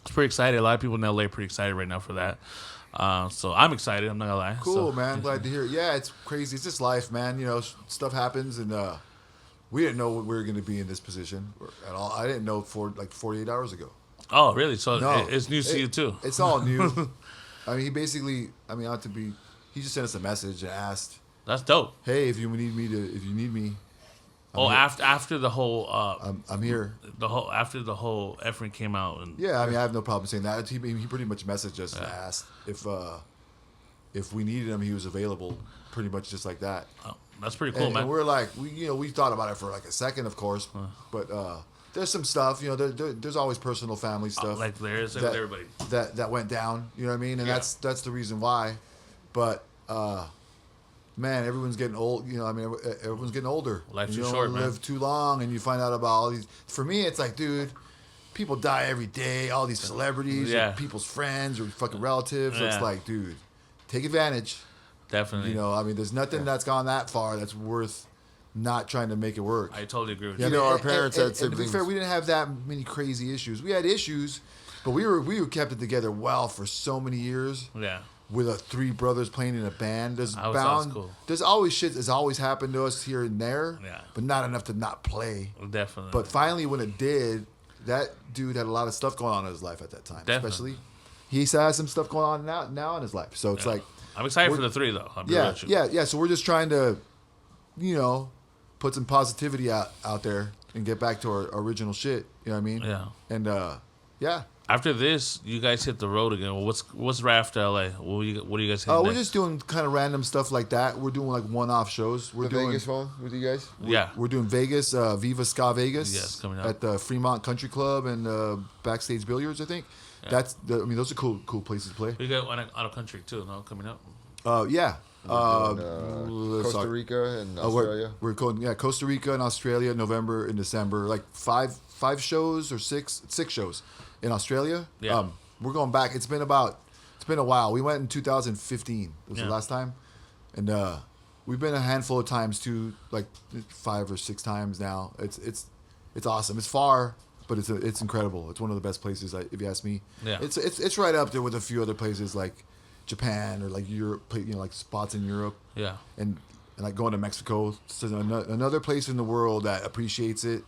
It's pretty excited. A lot of people in LA are pretty excited right now for that. So I'm excited. I'm not gonna lie. Cool, So, man. Glad to hear it. Yeah, it's crazy. It's just life, man. Stuff happens, and we didn't know we were going to be in this position at all. I didn't know for like 48 hours ago. Oh, really? So No, it's news to you too. It's all new. I mean, he just sent us a message and asked, That's dope. "Hey, if you need me, Oh, here. after the whole I'm here." after the whole effort came out and Yeah, I mean, I have no problem saying that. He pretty much messaged us and asked if we needed him, he was available. Pretty much just like that. oh, that's pretty cool, and, man. and we're like, we thought about it for like a second, of course, but there's some stuff, there's always personal family stuff. Like there is with everybody. That went down, you know what I mean? And Yeah. that's the reason why. But man, everyone's getting old, everyone's getting older. Life's And you too don't short, man. live too long, and you find out about all these. For me, it's like, dude, people die every day, all these celebrities, Yeah. or people's friends or fucking relatives. So Yeah. it's like, dude, take advantage. Definitely. There's nothing that's gone that far that's worth not trying to make it work. I totally agree with You you. know, our parents had and to be siblings. fair, we didn't have that many crazy issues. We had issues, but we kept it together well for so many years. Yeah. With 3 brothers playing in a band, That sounds cool. There's always shit that's always happened to us here and there, Yeah. but not enough to not play. Definitely. But finally, when it did, that dude had a lot of stuff going on in his life at that time. Definitely. Especially, he has some stuff going on now in his life. So it's Yeah. like, I'm excited for the 3 though. I'll be real with you. yeah. So we're just trying to, put some positivity out there and get back to our original shit. You know what I mean? Yeah. And yeah. After this, you guys hit the road again. Well, what's right after LA? What do you guys hit We're next? just doing kind of random stuff like that. We're doing like one-off shows. We're The doing Vegas one with you guys? Yeah. We're doing Vegas, Viva Ska Vegas. Yes, coming up. At the Fremont Country Club and Backstage Billiards, I think. Yeah. Those are cool places to play. We got out of country too, no? Coming up. Yeah. Costa Rica and Australia. We're going, Costa Rica and Australia, November and December. Like five shows or six shows in Australia. Yeah. We're going back. It's been a while. We went in 2015. Was the Yeah. last time. And we've been a handful of times too, like 5 or 6 times now. It's awesome. It's far, but it's incredible. It's one of the best places, if you ask me. Yeah. It's right up there with a few other places like Japan or like Europe, like spots in Europe. Yeah. And like going to Mexico. So another place in the world that appreciates it,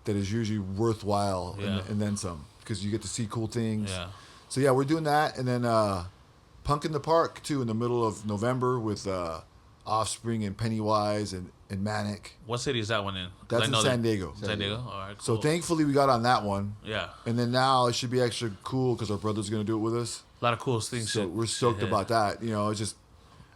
that is usually worthwhile, and then some, because you get to see cool things. Yeah. So yeah, we're doing that, and then Punk in the Park too in the middle of November with Offspring and Pennywise and Manic. What city is that one in? That's in San Diego. San Diego. All right. Cool. So thankfully we got on that one. Yeah. And then now it should be extra cool because our brother's gonna do it with us. A lot of cool things. So we're stoked about that. You know, it's just,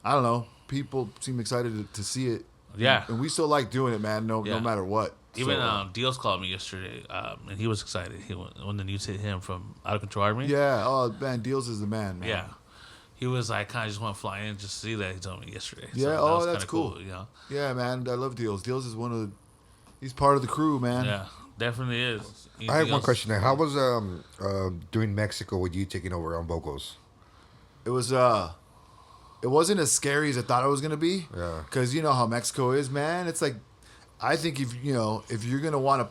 I don't know. People seem excited to see it. Yeah. And we still like doing it, man. No matter what. Even Dios called me yesterday, and he was excited. When the news hit him from Out of Control Army. Yeah. Oh man, Deals is the man. Yeah. He was like, kind of just want to fly in just to see that. He told me yesterday. Yeah. So that's cool. You know. Yeah, man. I love Deals. Deals is he's part of the crew, man. Yeah, definitely is. I have one question there. How was doing Mexico with you taking over on vocals? It was it wasn't as scary as I thought it was gonna be. Yeah. Cause you know how Mexico is, man. It's like, I think if you're gonna want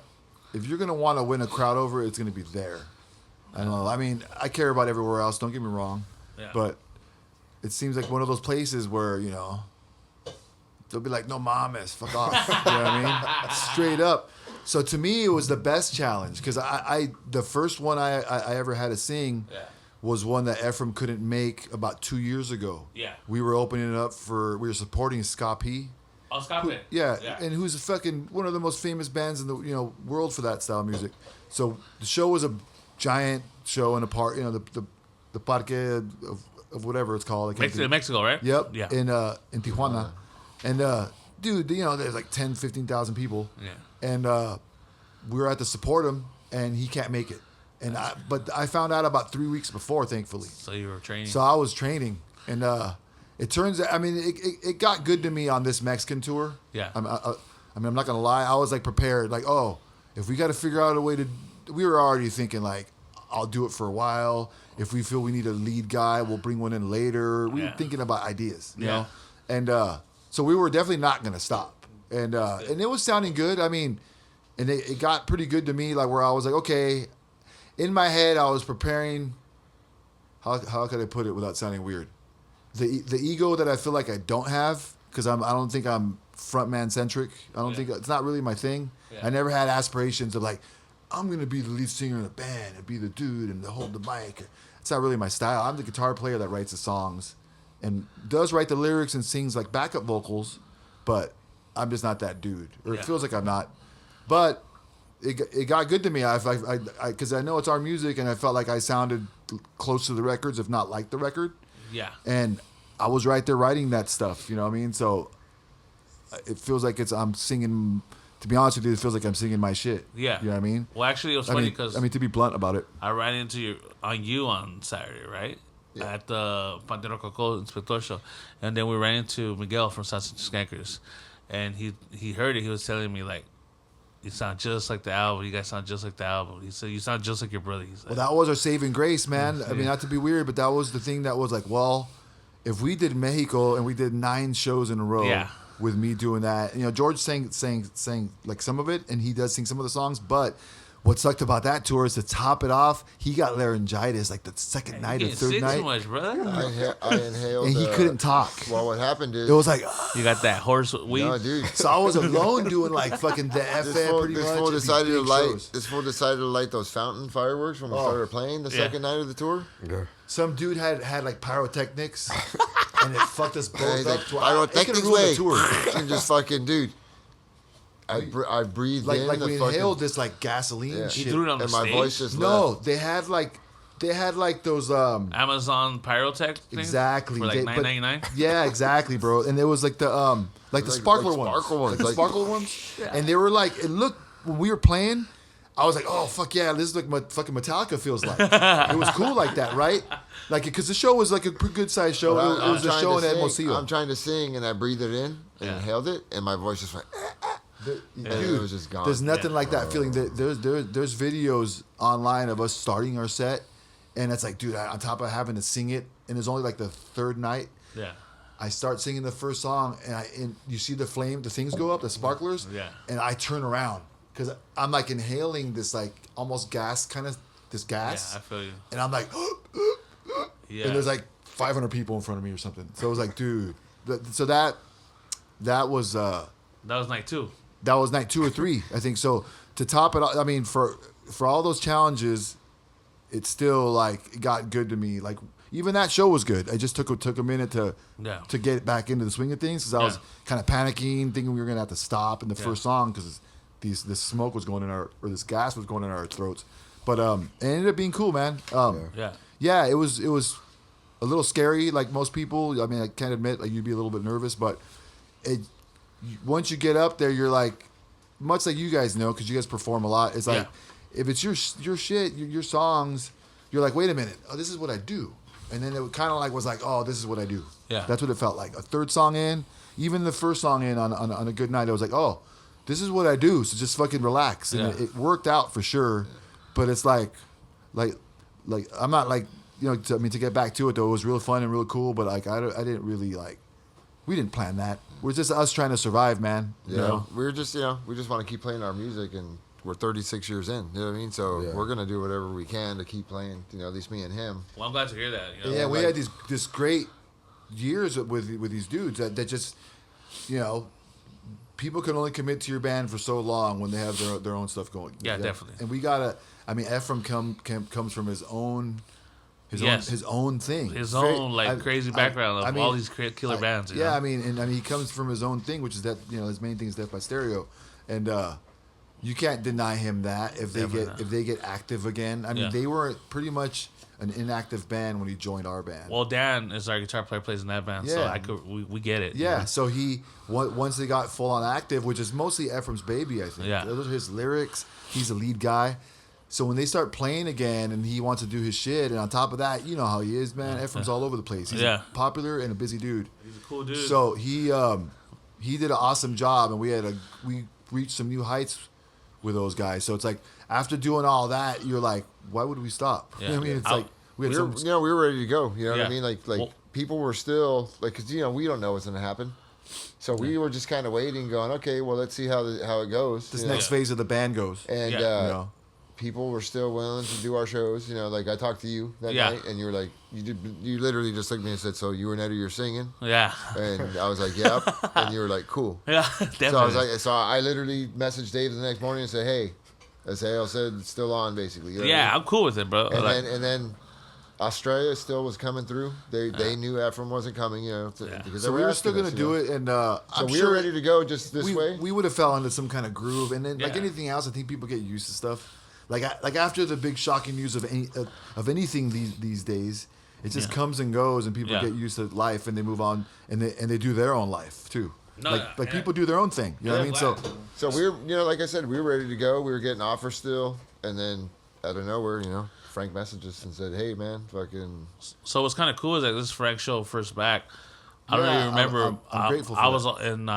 to win a crowd over, it's gonna be there. I don't know. I mean, I care about everywhere else. Don't get me wrong. Yeah. But it seems like one of those places where they'll be like, no mames, fuck off. You know what I mean? Straight up. So to me, it was the best challenge because I the first one I ever had to sing. Yeah. Was one that Ephraim couldn't make about 2 years ago. Yeah. We were opening it up we were supporting Ska P. Oh, Scott Pitt. Yeah, and who's one of the most famous bands in the world for that style of music. So the show was a giant show in a park, the parque of whatever it's called. Mexico, right? Yep. Yeah. In Tijuana. And dude, there's like 10, 15,000 people. Yeah. And we were at to support him, and he can't make it. But I found out about 3 weeks before, thankfully. So you were training. So I was training, and it turns out, I mean, it got good to me on this Mexican tour. Yeah. I mean, I'm not gonna lie. I was like prepared, like, oh, if we got to figure out a way to, we were already thinking like, I'll do it for a while. If we feel we need a lead guy, we'll bring one in later. We were thinking about ideas, you know, and so we were definitely not gonna stop, and it was sounding good. I mean, and it got pretty good to me, like where I was like, okay. In my head, I was preparing. How could I put it without sounding weird? The ego that I feel like I don't have, because I don't think I'm frontman centric. I don't think it's not really my thing. Yeah. I never had aspirations of like, I'm gonna be the lead singer in a band and be the dude and hold the mic. It's not really my style. I'm the guitar player that writes the songs, and does write the lyrics and sings like backup vocals, but I'm just not that dude. Or it feels like I'm not. But it got good to me. Because I know it's our music, and I felt like I sounded close to the records, if not like the record. Yeah. And I was right there writing that stuff. You know what I mean? So it feels like I'm singing. To be honest with you, it feels like I'm singing my shit. Yeah. You know what I mean? Well, actually, it was funny because to be blunt about it, I ran into you on Saturday, right? Yeah. At the Pantera Coco Inspector show, and then we ran into Miguel from Sausage Skankers, and he heard it. He was telling me like, you sound just like the album. You guys sound just like the album. He said, you sound just like your brother. He said, well, that was our saving grace, man. I mean, not to be weird, but that was the thing that was like, well, if we did Mexico and we did 9 shows in a row with me doing that, George sang like some of it, and he does sing some of the songs, but what sucked about that tour is to top it off, he got laryngitis like the second night or third night. Too much, brother. I inhaled, and he couldn't talk. Well, what happened is it was like you got that horse weed. No, dude. So I was alone doing like fucking the FM. This fool decided to light those fountain fireworks when we started playing the second night of the tour. Yeah. Some dude had like pyrotechnics, and it fucked us both up. Pyrotechnics way. And just fucking dude. I breathed like in like the we fucking, inhaled this like gasoline shit. He threw it on the and my stage? voice just No, left. they had like those Amazon Pyrotech thing? exactly For like $9.99? Yeah, exactly, bro. And it was like the the sparkler ones. Sparkle ones. Like the sparkle ones. Yeah. And they were like, it looked when we were playing, I was like, oh fuck yeah, this is like what fucking Metallica feels like. It was cool like that, right? Like because the show was like a pretty good sized show. It was a show in Hermosillo. I'm trying to sing and I breathed it in and inhaled it, and my voice just went. Dude, it was just gone. There's nothing like that feeling. There's videos online of us starting our set, and it's like, dude, on top of having to sing it, and it's only like the third night. Yeah. I start singing the first song, and you see the things go up, the sparklers. Yeah. And I turn around, because I'm like inhaling this like almost gas kind of this gas. Yeah, I feel you. And I'm like, Yeah. and there's like 500 people in front of me or something. So it was like, dude. So that was night 2. that was night 2 or 3, I think. So to top it, I mean, for all those challenges, it still like it got good to me. Like even that show was good. I just took a minute to get back into the swing of things because I was kind of panicking, thinking we were gonna have to stop in the first song because this smoke was going in this gas was going in our throats. But it ended up being cool, man. Yeah, it was a little scary, like most people. I mean, I can't admit like you'd be a little bit nervous, but once you get up there, you're like, much like you guys know, because you guys perform a lot. It's like if it's your shit, your songs, you're like, wait a minute, oh, this is what I do, and then it kind of like was like, oh, this is what I do. Yeah, that's what it felt like. A third song in, even the first song in on a good night, I was like, oh, this is what I do. So just fucking relax, and it worked out for sure. But it's like I'm not like, you know, to get back to it though, it was real fun and real cool. But like I didn't really like, we didn't plan that. We're just us trying to survive, man. You know? We're just, we just want to keep playing our music, and we're 36 years in. You know what I mean? So we're gonna do whatever we can to keep playing. You know, at least me and him. Well, I'm glad to hear that. You know? Yeah, we had this great years with these dudes that just, you know, people can only commit to your band for so long when they have their own stuff going. Yeah, definitely. And we gotta. I mean, Ephraim comes from his own thing. His own crazy background of all these killer bands. You know? I mean, he comes from his own thing, which is that, you know, his main thing is Death by Stereo, and you can't deny him that if they get active again. I mean, they were pretty much an inactive band when he joined our band. Well, Dan is our guitar player, plays in that band, so we get it. Yeah, you know? So he once they got full on active, which is mostly Ephraim's baby, I think. Yeah, those are his lyrics. He's the lead guy. So when they start playing again and he wants to do his shit, and on top of that, you know how he is, man. Ephraim's all over the place. He's popular and a busy dude. He's a cool dude. So he did an awesome job, and we reached some new heights with those guys. So it's like after doing all that, you're like, why would we stop? Yeah. You know what I mean? It's like we were ready to go. You know what I mean? Like people were still like, because you know we don't know what's gonna happen. So we were just kind of waiting, going, okay, well, let's see how it goes. This next phase of the band goes, and people were still willing to do our shows. You know, like I talked to you that night, and you were like, you literally just looked at me and said, so you and Eddie, you're singing? Yeah. And I was like, yep. And you were like, cool. Yeah, definitely. So I was like, I literally messaged Dave the next morning and said, hey, Azael said it's still on, basically. You know what I mean? I'm cool with it, bro. And then Australia still was coming through. They knew Ephraim wasn't coming, you know. Because so we were still going to do it, and so we were ready to go just this way. We would have fell into some kind of groove, and then like anything else, I think people get used to stuff. Like after the big shocking news of anything these days, it just comes and goes, and people get used to life, and they move on, and they do their own life too. People do their own thing. You know what I mean? So we were, you know, like I said, we were ready to go. We were getting offers still, and then out of nowhere, you know, Frank messaged us and said, "Hey, man, fucking." So what's kind of cool is that this is Frank's show first back. I don't really remember. I'm grateful for I was in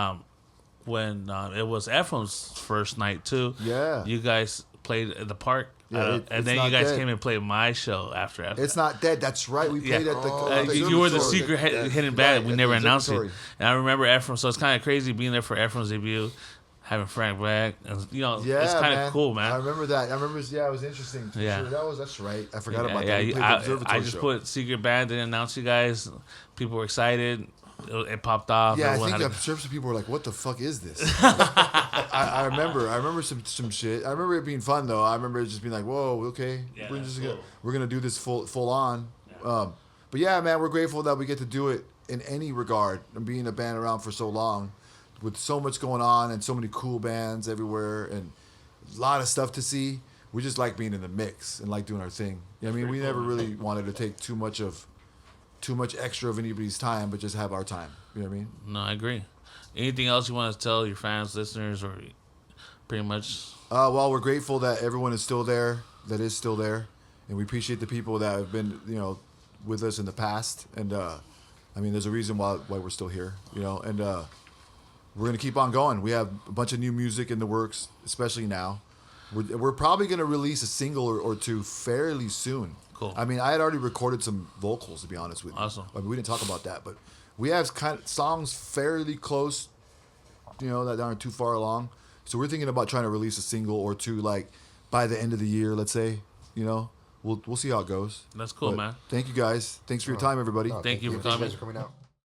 when it was Ephraim's first night too. Yeah, you guys played at the park. And then you guys came and played my show after. It's not dead. That's right. We played at the. You were the secret hidden band. We never announced it. And I remember Ephraim. So it's kind of crazy being there for Ephraim's debut, having Frank back. And, you know, it's kind of cool, man. I remember that. It was interesting. Sure. That's right. I forgot about that. I just put secret band, didn't announce you guys. People were excited. It popped off. Yeah, I think some people were like, "What the fuck is this?" I remember some shit. I remember it being fun though. I remember it just being like, "Whoa, okay, we're gonna do this full on." Yeah. But yeah, man, we're grateful that we get to do it in any regard. And being a band around for so long, with so much going on and so many cool bands everywhere and a lot of stuff to see, we just like being in the mix and like doing our thing. You know what I mean? We never really wanted to take too much extra of anybody's time, but just have our time. You know what I mean? No, I agree. Anything else you want to tell your fans, listeners, or pretty much? Well, we're grateful that everyone is still there, and we appreciate the people that have been, you know, with us in the past. And I mean, there's a reason why we're still here, you know. And we're gonna keep on going. We have a bunch of new music in the works, especially now. We're probably gonna release a single or two fairly soon. Cool. I mean, I had already recorded some vocals, to be honest with you. Awesome. I mean, we didn't talk about that, but we have kind of songs fairly close, you know, that aren't too far along. So we're thinking about trying to release a single or two, like by the end of the year, let's say. You know, we'll see how it goes. That's cool, but man. Thank you guys. Thanks for your time, everybody. Thank you for Thank you coming. guys for coming out.